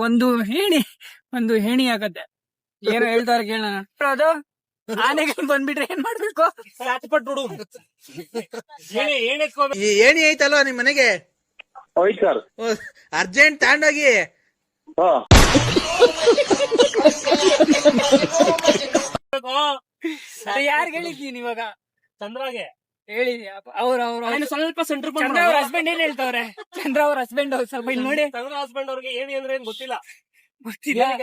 ಒಂದು ಹೇಣಿ ಆಗತ್ತೆ. ಏನೋ ಹೇಳ್ತಾರೆ ಕೇಳೋಣ. ಅದು ಆನೆಗಳು ಬಂದ್ಬಿಟ್ರೆ ಏನ್ ಮಾಡ್ಬೇಕು? ಏಣಿ ಐತಲ್ವಾ ನಿಮ್ ಮನೆಗೆ? ಅರ್ಜೆಂಟ್ ತಗೊಂಡೋಗಿ. ಯಾರಿಗೆ ಹೇಳಿದ್ದೀನಿ ಇವಾಗ? ಚಂದ್ರಾಗೆ ಹೇಳಿದ್ಯ? ಅವ್ರ ಸ್ವಲ್ಪ ಚಂದ್ರ ಅವ್ರ ಹಸ್ಬೆಂಡ್ ಏನ್ ಹೇಳ್ತಾವ್ರೆ? ಚಂದ್ರ ಅವ್ರ ಹಸ್ಬೆಂಡ್ ಸ್ವಲ್ಪ ಇಲ್ಲಿ ನೋಡಿ. ಚಂದ್ರ ಹಸ್ಬೆಂಡ್ ಅವ್ರಿಗೆ ಏನಿ ಅಂದ್ರೆ ಏನ್ ಗೊತ್ತಿಲ್ಲ,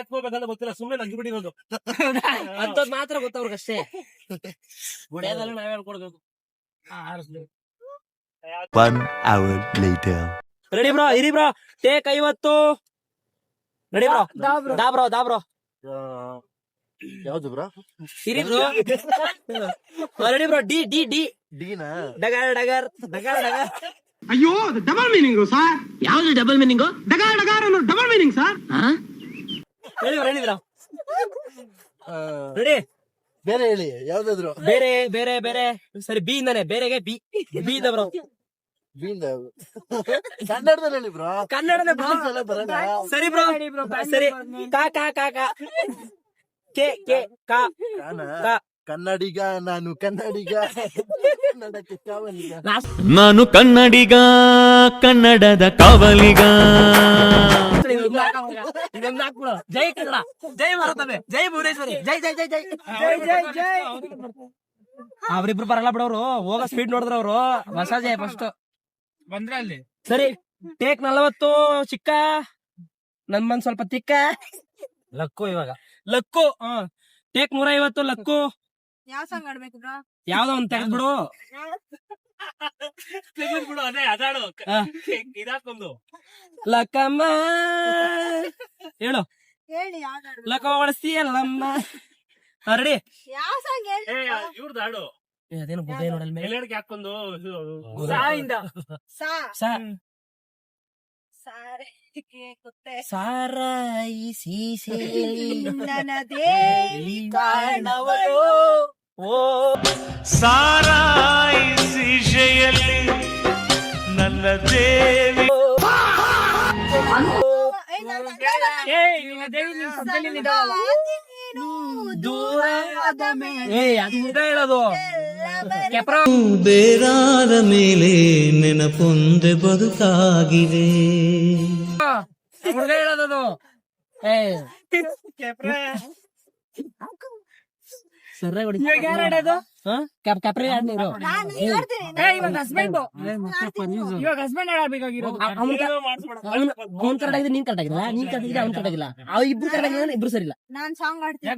ಎತ್ಕೋಬೇಕಂತ ಗೊತ್ತಿಲ್ಲ, ಸುಮ್ನೆ ನಂಗೆ ಬಿಟ್ಟಿರೋದು ಅಂತದ್ ಮಾತ್ರ ಗೊತ್ತವ್ರಿಗಷ್ಟೇ. ಗುಡಿಯೋದಲ್ಲ ನಾವ್ ಹೇಳ್ಕೊಡ್ಬೇಕು. ರೆಡಿ ಬ್ರೋ, ಇರಿ ಬ್ರೋ, ಟೇಕ್ 50. ರೆಡಿ ಬ್ರೋ, ದಾ ಬ್ರೋ ಯಾವ್ದು ಬ್ರೋ? ಇರಿ ಬ್ರೋ, ರೆಡಿ ಬ್ರೋ. ಡಿ ಡಗರ್. ಅಯ್ಯೋ ಡಬಲ್ ಮೀನಿಂಗು ಸರ್. ಯಾವ್ದು ಡಬಲ್ ಮೀನಿಂಗು? ಡಗಾರ್ ಅನ್ನೋ double meaning sir. Ready bro, ready. ಬೇರೆ ಹೇಳಿ, ಯಾವ್ದಾದ್ರು ಬೇರೆ. ಸರಿ, ಬಿ ಇಂದಾನೆ. ಬೇರೆಗೆ ಬಿ ಇಂದ ಬ್ರೋ. ಕನ್ನಡದಲ್ಲಿ ಹೇಳಿ ಬ್ರೋ. ಕನ್ನಡದ ಬರಲ್ಲ. ಸರಿ ಬ್ರೋ, ಸರಿ. ಕಾ ಕನ್ನಡಿಗ ನಾನು, ಕನ್ನಡಿಗ ನಾನು ಕನ್ನಡಿಗ, ಕನ್ನಡದ ಕಾವಲಿಗ. ಜೈ ಕನ್ನಡ, ಜೈ ಭಾರತವೇ, ಜೈ ಭುವನೇಶ್ವರಿ, ಜೈ. ಅವ್ರಿಬ್ರು ಬರಲ್ಲ ಬಿಡೋರು, ಹೋಗೋ ಸ್ಪೀಡ್ ನೋಡಿದ್ರ ಅವ್ರು. ಹೊಸ ಜೈ ಫಸ್ಟ್ ಬಂದ್ರೆ ಅಲ್ಲಿ. ಸರಿ, ಟೇಕ್ 40. ಚಿಕ್ಕ ನನ್ ಮನ್ ಸ್ವಲ್ಪ ತಿಕ್ಕ. ಲಕ್ಕು ಇವಾಗ ಲಕ್ಕು. ಟೇಕ್ 150. ಲಕ್ಕು. ಯಾವ ಸಾಂಗ್ ಆಡ್ಬೇಕು ಬ್ರೋ? ಯಾವ್ದೋ ಒಂದ್ ತೆಗೆದ್ಬಿಡು. ಅದೇ ಅದಾಡು ಇದಾಕೊಂದು. ಲಕ್ಕಮ್ಮ ಹೇಳು. ಹೇಳಿ ಯಾವ್ದು? ಲಕ್ಕ ಒಳಸ್ತೀಯಲ್ಲಮ್ಮ. ರೆಡಿ. ಯಾವ ಸಾಂಗ್ ಹೇಳಿ? ಇವ್ರದ್ದು ಹಾಡು ಅದೇನು ಬುದ್ಧ ನೋಡಲ್ ಮೇಲೆ ಎಲ್ಲಡಿಗೆ ಹಾಕೊಂಡು ಸಾರಾಯಿಸಿ ನನ್ನದೇ ಕಾರಣವಳು. ಓ ಸಾರಾಯಿಸಿ ಶೆಯಲ್ಲಿ ನನ್ನ ದೇವಿ. ಹೇಳೋದು ಬೇರಾದ ಮೇಲೆ ನೆನಪೊಂದೆ ಬದುಕಾಗಿದೆ. ಹೇಳೋದು ಸರ ಇವಾಗ ಹಸ್ಬೆಂಡ್ ಆಡ್ಬೇಕಾಗಿರೋದು. ಅವ್ನ್ ಕರೆಕ್ಟ್ ಆಗಿದೆ, ನೀನ್ ಕರೆಕ್ಟ್ ಆಗಿಲ್ಲ. ನೀನ್ ಕರೆಕ್ಟ್ ಆಗಿದೆ, ಅವ್ನ್ ಕರೆಕ್ಟ್ ಆಗಿಲ್ಲ. ಇಬ್ರು ಕರೆಕ್ಟ್ ಆಗಿಲ್ಲ, ಇಬ್ರು ಸರಿ ಇಲ್ಲ. ನಾನ್ ಸಾಂಗ್ ಆಡ್ತೀನಿ.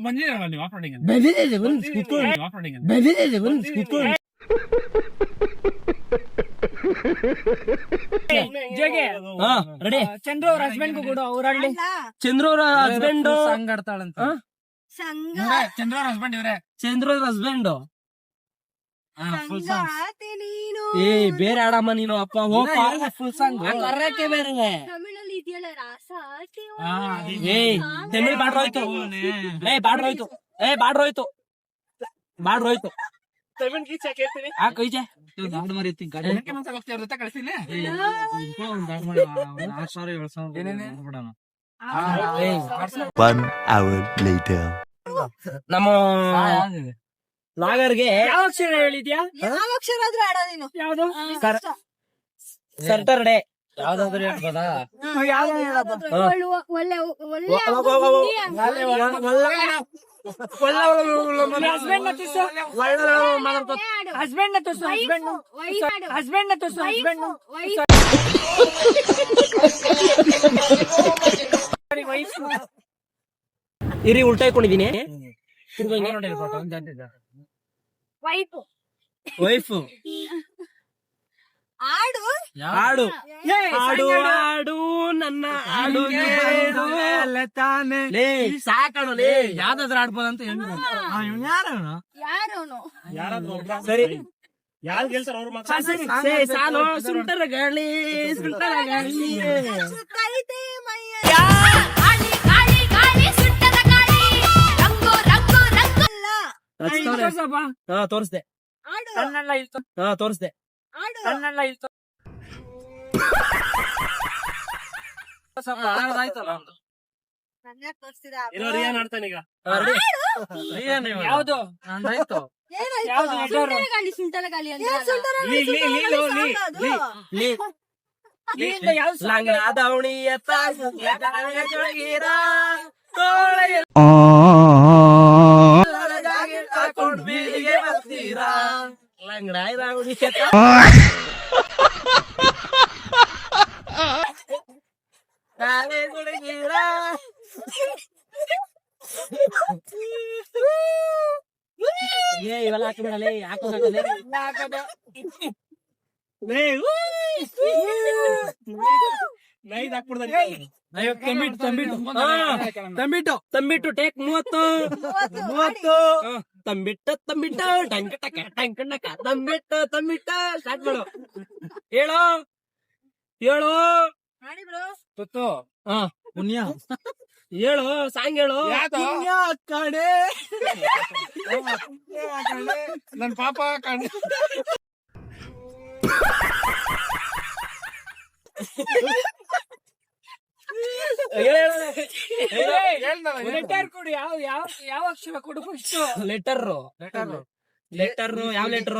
ರೆಡಿ. ಚಂದ್ರ ಅವ್ರ ಹಸ್ಬೆಂಡ್ ಕೂಡ ಅವ್ರಾಡ್ಲಿ. ಚಂದ್ರ ಅವ್ರ ಹಸ್ಬೆಂಡ್ ಸಾಂಗ್ ಆಡ್ತಾಳಂತ. ಚಂದ್ರ ಅವ್ರ ಹಸ್ಬೆಂಡ್ ಇವ್ರೆ. ಚಂದ್ರ ಅವ್ರ ಹಸ್ಬೆಂಡ್. ಬೇರೆ ಆಡಮ್ಮ ನೀನು. ಅಪ್ಪ ಫುಲ್ ಸಾಂಗ್ ಕರ್ರಕ್ಕೆ ಬೇರೆ. ತಮಿಳಲ್ಲಿ ಇದೆಯಲ್ಲ ರಾಸ. ತಮಿಳ್ ಬಾಡ್ರೋಯ್ತು. ಬಾಡ್ರೋಯ್ತು. ತಮಿಳ್ ಗೀಚ್ ಹಾಕಿರ್ತೀನಿ. ಕೈಜೆ ನಮ್ಮ ನಾಗರ್ಗೆ ಯಾವ ಅಕ್ಷರ ಹೇಳಿದ್ಯಾ? ಯಾವ ಅಕ್ಷರ ಆದ್ರೂ ಆಡೋ ನೀನು. ಯಾವ್ದು? ಸ್ಯಾಟರ್ಡೆ. ಯಾವ್ದಾದ್ರು ಹೇಳ್ಬೋದಾ? ಒಳ್ಳೆ ಇರಿ, ಉಲ್ಟಾ ಇಟ್ಕೊಂಡಿದೀನಿ. ವೈಫು. ಆಡು ಆಡು ಆಡು ಆಡು ನನ್ನ ಆಡು ತಾನೆ. ಸಾಕಣು ಲೇ, ಯಾವ್ದಾದ್ರು ಆಡ್ಬೋದಂತ ಹೇಳಿ. ಯಾರು ಸರಿ, ಯಾರು ಗೆಲ್ತಾರ ಅವ್ರು ಮಾತ್ರ. ಸಾಲು ಸುಂಟರ ಗಾಳಿ ಸುತ್ತೈತೆ ಮೈಯ ತೋರ್ಸಪ್ಪ. ಹಾ ತೋರಿಸ್ದೆ. ಆಡು ಹಾ ತೋರಿಸ್ದೆ. ಆಡು ನನ್ಯಾಕ್ ತೋರ್ಸ್ತೀರಾ? ಇರೋ ರಿಯಾನ್ ಆಡ್ತಾನೆ ಈಗ. ಯಾವ್ದು ಏನಾಯ್ತು? ಸುಂಟರ ಗಾಳಿ, ಸುಂಟರ ಗಾಳಿ ಅಂದ್ರಲ್ಲ. ಲಂಗದವಣಿಯ ಇವೆಲ್ಲ ಹಾಕಿಬಿಡಲೇ ಹಾಕೋದಲ್ಲೇ ನೈಟ್ ಹಾಕ್ಬಿಡ್ತಾರೆ. ತಂಬಿಟ್ಟು ಟೇಕ್ 30 ತಂಬಿಟ್ಟು ಟಂಕ ಟಕ ಟಂಕ ಟಕ ತಂಬಿಟ್ಟು ಸ್ಟಾರ್ಟ್ ಮಾಡು. ಹೇಳು ಮಾಡಿ ಬ್ರೋ. ತುತ್ತು ಹಾ ಹೇಳು ಸಾಂಗ್ ಹೇಳು. ಕಡೆ ನನ್ ಪಾಪ ಕಣ್ ಲೆಟರ್ ಕೊಡು. ಯಾವ ಅಕ್ಷರ ಕೊಡು ಫಸ್ಟ್. ಲೆಟರ್ ಯಾವ ಲೆಟರ್?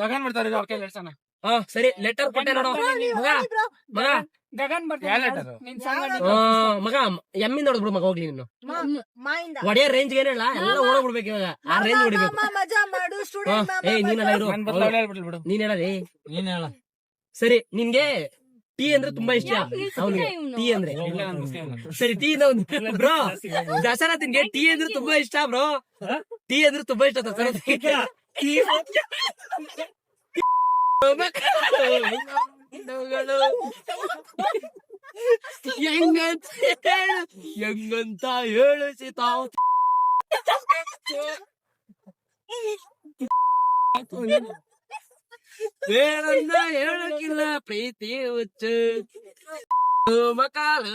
ಗಗನ್ ಮಾಡ್ತಾರೆ ಅವ್ರ ಕೈ ಲೆಟ್ಸನ. ಹಾ ಸರಿ ಲೆಟರ್ ಕೊಟ್ಟೆ ನೋಡು ಮಗ. ಮಗ ಗಗನ್ ಬರ್ತಾರೆ ಲೆಟರ್. ಮಗ ಎಮ್ಮಿಂದ ಹೊಡೆದ್ಬಿಡು ಮಗ. ಹೋಗ್ಲಿ ನೀನು ಮಾಯಿಂದ ಒಡೆಯ ರೇಂಜ್ ಏನಿಲ್ಲ, ಎಲ್ಲ ಓಡೋಗ್ಬಿಡ್ಬೇಕು ಇವಾಗ. ಆ ರೇಂಜ್ ಹೊಡಿಬೇಕು. ಮಾಮ ಮಜಾ ಮಾಡು ಸ್ಟೂಡೆಂಟ್ ಮಾಮ ಏಯ್ ನೀನೆಲ್ಲ ಇರು. ನನ್ ಬದಲು ಅವಳೇ ಹೇಳ್ಬಿಟ್ಲು ಬಿಡು. ನೀನ್ ಹೇಳ. ಸರಿ ನಿನ್ಗೆ ಟೀ ಅಂದ್ರೆ ತುಂಬಾ ಇಷ್ಟ ಅವನಿಗೆ. ಟೀ ಅಂದ್ರೆ ಸರಿ ಟೀ ಬ್ರೋ. ದಸರಾ ತಿನ್ಗೆ ಟೀ ಅಂದ್ರೆ ತುಂಬಾ ಇಷ್ಟ ಬ್ರೋ. ಟೀ ಅಂದ್ರೆ ತುಂಬಾ ಇಷ್ಟ ದಸರಾ. ಹೆಂಗಂತ ಹೇಳಿಸಿ ತಾವು ಬೇರನ್ನ ಹೇಳಕ್ಕಿಲ್ಲ ಪ್ರೀತಿ ಹುಚ್ಚು ಮಕಾಲು.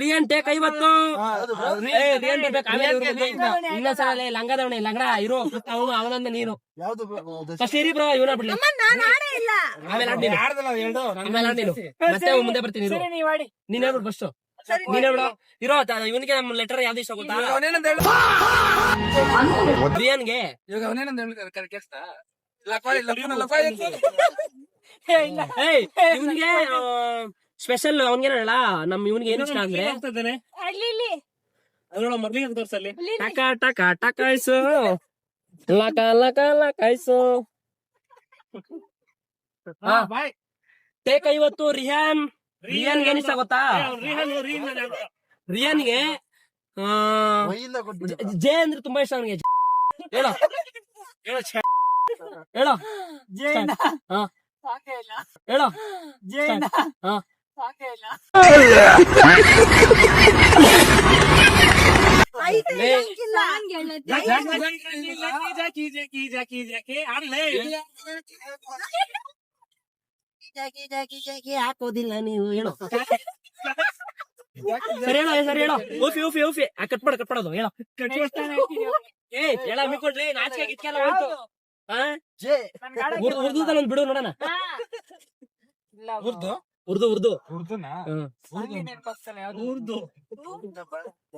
ರಿಯನ್ ಟೇಕ್ 50. ರಿಯನ್ ಬೇಕು ಇನ್ನೊಂದ್ಸಲ ಲಂಗದವಣೆ ಲಂಗಡ ಇರೋ ಅವನೊಂದ ನೀನು ಯಾವ್ದು ಫಸ್ಟ್ ಇರಿ ಬ್ರೋ. ಇವನ ಬಿಡ್ಲಿ ನಾನ್ ಆಡೇ ಇಲ್ಲ. ಆಮೇಲೆ ಆಡ್ ನೀನು. ಆಮೇಲೆ ಆಡ್ ನೀನು ಮತ್ತೆ ಮುಂದೆ ಬರ್ತೀನಿ. ನೀನ್ ಹೇಳ್ಬಿಡು ಫಸ್ಟ್. ನೀನ್ ಹೇಳ್ಬಿಡು. ಇರೋ ಇವನಿಗೆ ನಮ್ಮ ಲೆಟರ್ ಯಾವ್ದು ಇಷ್ಟ ಗೊತ್ತಾ? ರಿಯನ್ಗೆ ಇವಾಗ ಅವನೇನಂದ ಕೇಳಿಸ್ತಾ ಇವನ್ಗೆ ಸ್ಪೆಷಲ್ ಅವನ್ಗೆ ಹೇಳ. ನಮ್ ಇವನ್ಗೆ ಏನ್ ಇಷ್ಟ ಅಂದ್ರೆ ಅಲ್ಲಿ ಅದ್ರೊಳಗೆ ಮೊದ್ಲಿಗೆ ತೋರ್ಸಲ್ಲಿ ಟಕ ಟಕ ಟಕಾಯ್ಸು ಲಕ ಲಕ ಲಕಾಯ್ಸು. Bye take 50 rayon. ರಿಯಾನ್ಗೆ ಏನ್ ಇಷ್ಟ ಗೊತ್ತಾ? ರಿಯಾನ್ಗೆ ಮೈಯಿಂದ ಕೊಟ್ಬಿಟ್ಟು ಜೆ ಅಂದ್ರೆ ತುಂಬಾ ಇಷ್ಟ ಅವನಿಗೆ. ಹೇಳೋ ಹೇಳೋ ಹೇಳೋ ಹಾಕೋದಿಲ್ಲ ನೀವು ಹೇಳೋ. ಸರಿ ಹೇಳೋ ಸರಿ ಹೇಳೋ. ಊಫಿ ಕಟ್ಪಡೋದು ಹೇಳೋ. ಹೇಳ ಮಿಕ್ಕೊಡ್ರಿ ನಾಚಿಕೆ ಗಿಚ್ಕೆಲ್ಲ ಹೋಯ್ತು. ಉರ್ದುದಲ್ಲಿ ಒಂದ್ ಬಿಡು ನೋಡೋಣ. ಉರ್ದು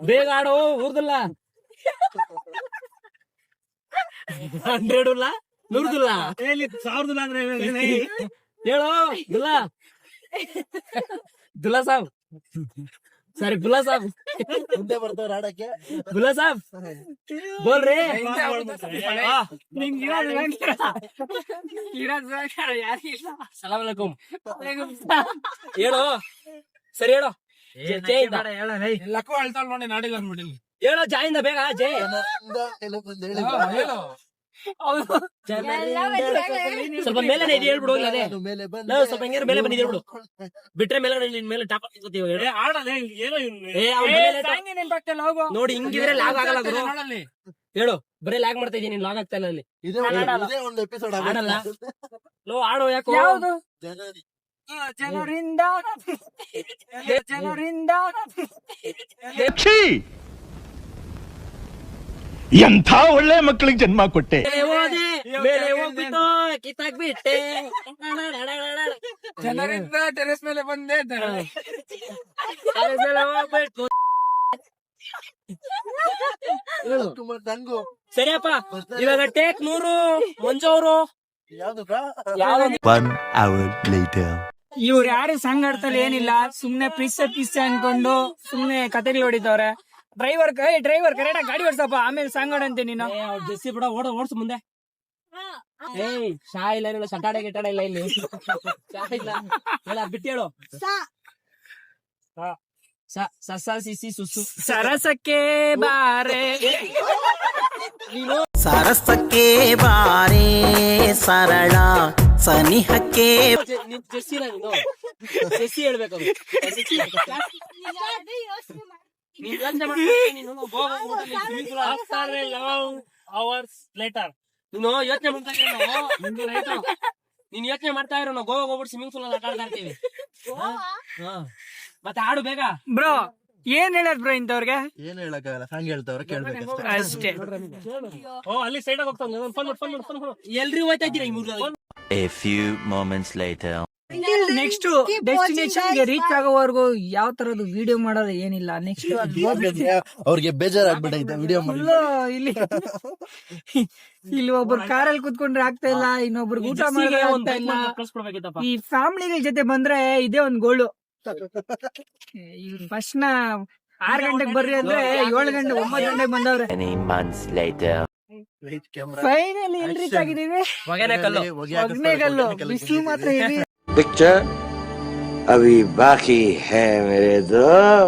ಬೇಗ ಆಡು. ಉರ್ದುಲ್ಲ 100 ಇಲ್ಲ 100 ಇಲ್ಲ 1000 ಅಂದ್ರೆ ಹೇಳೋ. ದುಲ್ಲಾ ಸಾಬ್ ಸರಿ ಬುಲ್ಲಾ ಸಾಬ್ ಮುಂದೆ ಬರ್ತಾವ್ರ ಆಡಕ್ಕೆ ಬುಲ್ಲಾ ಸಾಬ್ ಬೋಲ್ರಿ. ಸಲಾಮ್ ಅಲೈಕುಮ್. ಹೇಳು ಸರಿ ಹೇಳು. ಲಕ್ಕೋ ಅಳ್ತಾಳ್ ನೋಡಿ ನಾಡಿಲ್ಲ ಅಂದ್ಬಿಟ್ಟಿಲ್ಲ. ಹೇಳೋ ಜಾಯಿಂದ ಬೇಗ ಜೈ. ಸ್ವಲ್ಪ ಮೇಲೆ ಇದು ಹೇಳ್ಬಿಡು. ಅದೇ ಸ್ವಲ್ಪ ಹೆಂಗಿರ ಮೇಲೆ ಬಂದಿದೆ ಹೇಳ್ಬಿಡು. ಬಿಟ್ರೆ ಮೇಲೆ ನಿನ್ ಮೇಲೆ ಟಾಪ್ ನೋಡಿ. ಹಿಂಗಿದ್ರೆ ಲಾಗ್ ಆಗಲ್ಲ ಗುರು. ಹೇಳು ಬರೀ ಲ್ಯಾಗ್ ಮಾಡ್ತಾ ಇದೀನಿ. ಲಾಗ್ ಆಗ್ತಾ ಇಲ್ಲ ಅಲ್ಲಿ. ಇದೇ ಒಂದು ಎಪಿಸೋಡ್ ಆಡಲ್ಲ. ಲೋ ಆಡೋ ಯಾಕೋ. ಜನರಿಂದ ಎಂಥ ಒಳ್ಳೆ ಮಕ್ಕಳಿಗೆ ಜನ್ಮ ಕೊಟ್ಟೆ. ಮೇಲೆ ಹೋಗ್ಬಿಟ್ಟು ಕಿತ್ತಾಕ್ಬಿಟ್ಟೆ. ಜನರಿಂದ ಟೆರೆಸ್ ಮೇಲೆ ಬಂದೆ. ನಂಗು ಸರಿಯಪ್ಪ, ಇವಾಗ ಟೇಕ್ 100 ಮಂಜು ಅವರು. ಯಾವ್ದು ಇವ್ರು ಯಾರು ಸಂಘಟದಲ್ಲಿ ಏನಿಲ್ಲ, ಸುಮ್ನೆ ಪಿಸ್ಸೆ ಅನ್ಕೊಂಡು ಸುಮ್ನೆ ಕತೆಗಳು ಹೊಡಿತವ್ರೆ. ಡ್ರೈವರ್ ಕರೆಕ್ಟಾಗಿ ಗಾಡಿ ಓಡಿಸಪ್ಪ, ಆಮೇಲೆ ಸಂಗಡ ಅಂತೆ ನೀನು. ಜೆಸ್ಸಿ ಬಿಡ, ಓಡ್ಸು ಮುಂದೆ. ಏಯ್ ಶಾ ಇಲ್ಲ, ಏನಿಲ್ಲ, ಶಟಾಡೆ ಗಿಟಾಡೆ ಇಲ್ಲ ಇಲ್ಲಿ. ಶಾ ಇಲ್ಲ, ಹೇಳ ಬಿಟ್ಟು ಹೇಳು. ಸ ಸಿ ಸುಸು. ಸರಸಕ್ಕೆ ಬಾರೆ ಸರಸಕ್ಕೆ ಬಾರೆ ಸರಳ ಸನಿಹಕ್ಕೆ. ಜೆಸ್ಸಿ ಇಲ್ಲ ನೀನು, ಜೆಸ್ಸಿ ಹೇಳ್ಬೇಕು. ನೀನ್ ಯೋಚ್ನೆ ಮಾಡ್ತಾ ನೀನು ನೀನು ಯೋಚನೆ ಮಾಡ್ತಾ ನೀನ್ ಯೋಚನೆ ಮಾಡ್ತಾ ಇರೋ, ನಾವು ಗೋವಾಗ ಹೋಗ್ಬಿಟ್ಟು ಸ್ವಿಮ್ಮಿಂಗ್ ಪೂಲ್ ಅಲ್ಲಿ ಆಟ ಆಡ್ತಾ ಇರ್ತೀವಿ. ಮತ್ತೆ ಆಡು ಬೇಗ. ಬ್ರೋ ಏನ್ ಹೇಳದ್ ಬ್ರೋ ಇಂಥವ್ರಿಗೆ? ಏನ್ ಹೇಳಕ್ಕಾಗಲ್ಲ, ಸಾಂಗ್ ಹೇಳ್ತಾವ್ರೆ ಕೇಳ್ಬೇಕಷ್ಟೇ. ಅಷ್ಟೇ. ಅಲ್ಲಿ ಸೈಡ್ ಆಗಿ ಹೋಗ್ತಾನೆ. ಫೋನ್ ಎಲ್ರಿ ಹೋಯ್ತಾ ಇದ್ದೀರಾ ಈ ಮೂರು? A few moments later. Next destination ಗೆ ರೀಚ್ ಆಗೋವರೆಗೂ ಯಾವ ತರದ್ದು ವಿಡಿಯೋ ಮಾಡೋದು ಏನಿಲ್ಲ. ನೆಕ್ಸ್ಟ್ ಅವ್ರಿಗೆ ಬೇಜಾರಾಗ್ಬಿಟ್ಟೈತೆ ವಿಡಿಯೋ ಮಾಡಿ. ಇಲ್ಲಿ ಒಬ್ರು ಕಾರಲ್ಲಿ ಕುತ್ಕೊಂಡ್ರೆ ಆಗ್ತಾ ಇಲ್ಲ, ಇನ್ನೊಬ್ರು ಊಟ ಮಾಡಿದ್ರೆ ಆಗ್ತಾ ಇಲ್ಲ. ಕಳ್ಸ್ಕೊಡ್ಬೇಕಿತ್ತಪ್ಪ. ಈ ಫ್ಯಾಮಿಲಿಗಳ ಜೊತೆ ಬಂದ್ರೆ ಇದೇ ಒಂದ್ ಗೋಳು. ಫಸ್ಟ್ ನ 6 ಗಂಟೆಗೆ ಬರ್ರಿ ಅಂದ್ರೆ 7 ಗಂಟೆ 9 ಗಂಟೆಗೆ ಬಂದವ್ರೆ. Many months later. ಫೈನಲಿ ಎಲ್ಲಿ ರೀಚ್ ಆಗಿದೀವಿ? ಹೊಗೆನೆಕಲ್ಲು. ಒಗ್ನೇಗಲ್ಲು. ಬಿಸಿಲು ಮಾತ್ರ ಇದೆ. पिक्चर अभी बाकी है मेरे दोस्त.